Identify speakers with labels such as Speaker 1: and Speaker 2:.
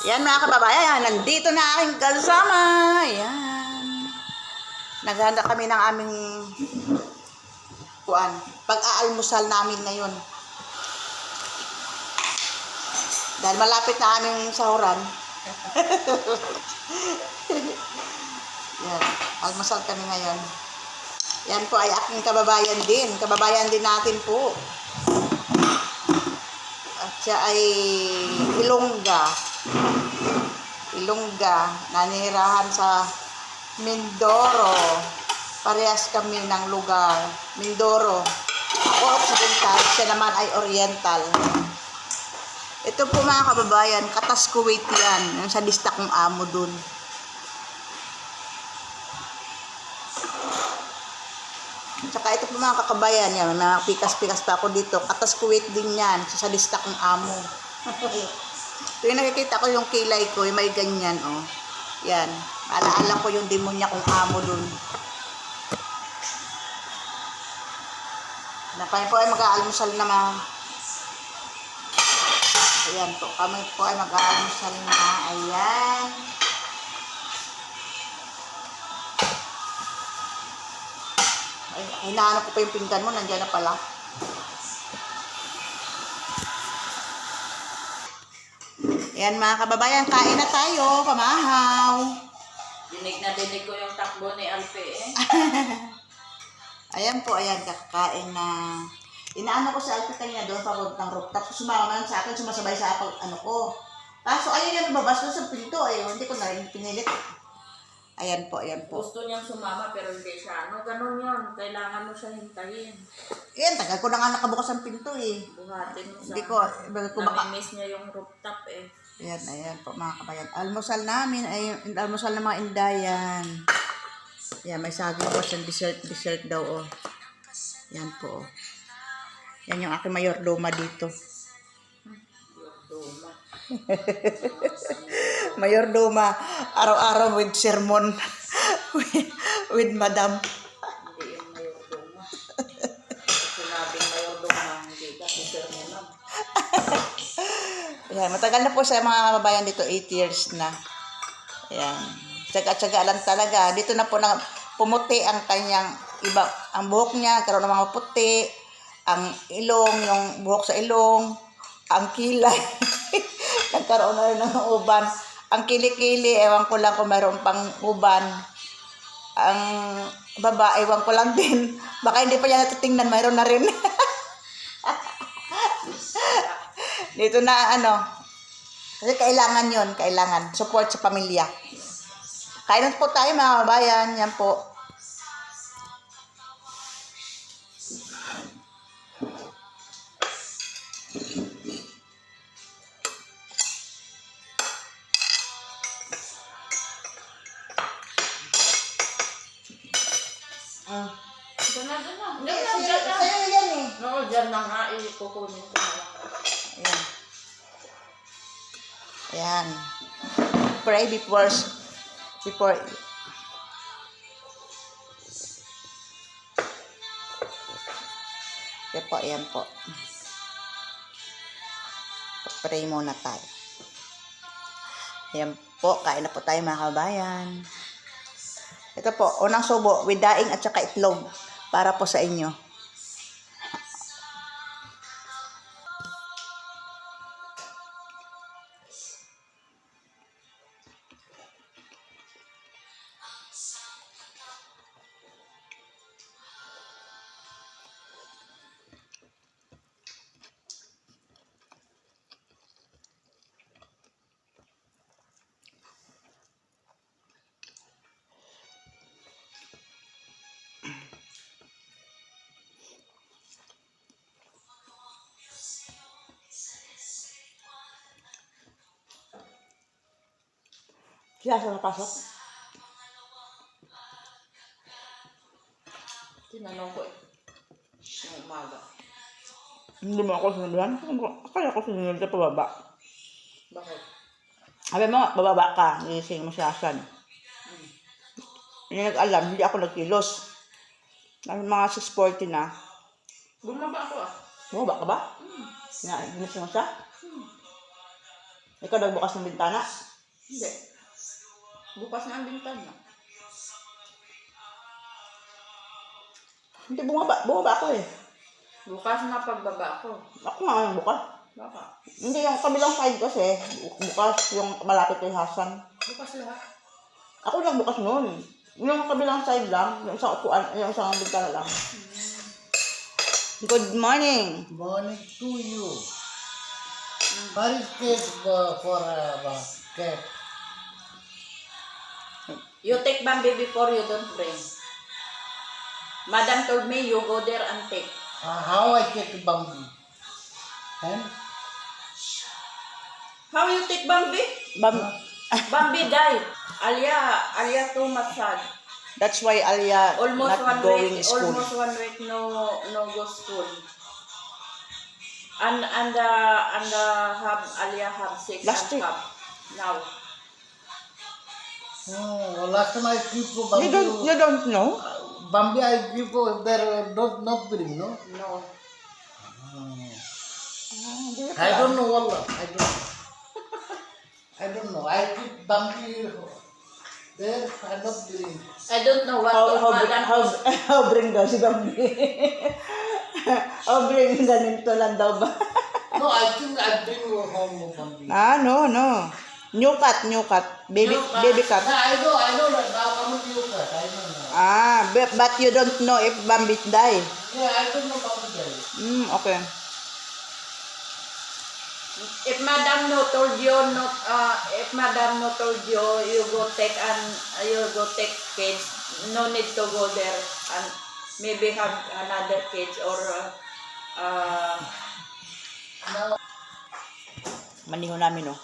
Speaker 1: Yan mga kababayan, nandito na aking kasama. Yan. Naghanda kami ng aming pag-aalmusal namin ngayon. Dahil malapit na aming sahuran. Yan, almusal kami ngayon. Yan po ay aking kababayan din. Kababayan din natin po. At siya ay Ilongga, nanirahan sa Mindoro. Parehas kami ng lugar. Mindoro. Ako Occidental, siya naman ay Oriental. Ito po mga kababayan, Katas Kuwait yan. Yung sa lista kong amo dun. Tsaka ito po mga kakabayan, yan, may mga pikas-pikas pa ako dito. Katas Kuwait din yan, sa lista kong amo. Yung nakikita ko yung kilay ko, yung may ganyan, oh. Yan. Alaala ko yung demonya kong amo dun. Kami po ay mag-aalmusal na mga... Ayan po, kami po ay mag-aalmusal na. Ayan. Ay, hinahanap ko pa yung pinggan mo, nandiyan na pala. Ayan mga kababayan, kain na tayo, pamahaw.
Speaker 2: Dinig na dinig ko yung takbo ni Alpe eh.
Speaker 1: Ayan po, ayan, kakain na. Inaano ko si Alpe kanina doon, pagod ng rooftop. Sumama man sa akin, sumasabay sa ano ko. Kaso ayun yung babas doon sa pinto, hindi ko na rin pinilit. Ayan po, ayan po.
Speaker 2: Gusto niyang sumama pero hindi siya. Ganun yun. Kailangan mo siya hintayin.
Speaker 1: Ayan, tagal ko na nga nakabukas ang pinto eh.
Speaker 2: Buhatin mo sa...
Speaker 1: Hindi ko,
Speaker 2: namimiss niya yung rooftop eh.
Speaker 1: Ayan, ayan po mga kabayan. Almusal namin, ay almusal ng mga Indayan. Ayan, may saging po siyang dessert daw oh. Ayan po oh. Yan yung aking mayordoma dito.
Speaker 2: Mayordoma.
Speaker 1: Mayordoma, araw-araw with sermon. with madam.
Speaker 2: Hindi yung mayordoma. Sinabing mayordoma, hindi kasi sermonan.
Speaker 1: Ayan, matagal na po sa mga kababayan dito, 8 years na. Ayan. Tsaga-tsaga lang talaga. Dito na po na pumuti ang kanyang iba, ang buhok niya, karoon ng mga puti, ang ilong, yung buhok sa ilong, ang kilay, nagkaroon na rin ng uban. Ang kilikili, ewan ko lang kung mayroon pang uban. Ang baba, ewan ko lang din. Baka hindi pa niya natitingnan, mayroon na rin. Dito na kasi kailangan yon, kailangan support sa pamilya. Kain po tayo mga kabayan, yan po.
Speaker 2: Diyan na.
Speaker 1: Sa'yo yan eh.
Speaker 2: Oo, dyan na nga. Kukunin ko na lang.
Speaker 1: Ayan. Ayan. Pray before. Ayan po, ayan po. Pray muna tayo. Ayan po, kain na po tayo mga kabayan. Ito po, unang subo with daing at saka itlog para po sa inyo. Sila sa napasok?
Speaker 2: Tinanong ko eh. Yung umaga.
Speaker 1: Hindi mo ako sinulan? Kaya ako sinunod sa pababa.
Speaker 2: Bakit?
Speaker 1: Sabi mo, bababa ka, nilising mo si Asan. Hindi nag-alam, hindi ako nagkilos. Mga 6:40 na.
Speaker 2: Bumaba ako ah.
Speaker 1: Bumaba ka ba? Ginising mo siya? Ikaw nagbukas ng bintana?
Speaker 2: Hindi. Bukas na ang bintana.
Speaker 1: Hindi, bumaba ako eh.
Speaker 2: Bukas na pagbaba ko.
Speaker 1: Ako nga ang bukas.
Speaker 2: Baka.
Speaker 1: Hindi, yung kabilang side kasi, bukas yung malapit kay Hasan.
Speaker 2: Bukas lahat.
Speaker 1: Ako nagbukas noon. Yung kabilang side lang, yung isang upuan, yung isang bintana lang. Good morning.
Speaker 3: Morning to you. What is this for cat?
Speaker 2: You take Bambi before you don't bring. Madam told me you go there and take.
Speaker 3: How I take Bambi? And
Speaker 2: How you take Bambi? Bambi died. Alia too much sad.
Speaker 1: That's why Alia
Speaker 2: Almost
Speaker 1: not
Speaker 2: one
Speaker 1: going
Speaker 2: week.
Speaker 1: school.
Speaker 2: Almost 1 week no go school. And have Alia have sick
Speaker 1: Last
Speaker 2: and
Speaker 1: week.
Speaker 2: have now.
Speaker 3: last time I give for Bambi.
Speaker 1: You don't know?
Speaker 3: Bambi I give for there not bring no.
Speaker 2: No.
Speaker 3: I don't know wallah. I don't know. I keep Bambi there. I not bring.
Speaker 2: I don't know what to Madam.
Speaker 1: How bring daw si Bambi? How bring ganito lang daw ba?
Speaker 3: No, I think I bring home Bambi.
Speaker 1: No. New cut. Baby cut.
Speaker 3: I know that now I'm you cut. I know now.
Speaker 1: But you don't know if Bambi die.
Speaker 3: Yeah, I don't know Bambi there.
Speaker 1: Okay.
Speaker 2: If Madam no told you not, if Madam no told you, you go take kids. No need to go there and maybe have another kids or
Speaker 3: Now
Speaker 1: Maniho namin, oh.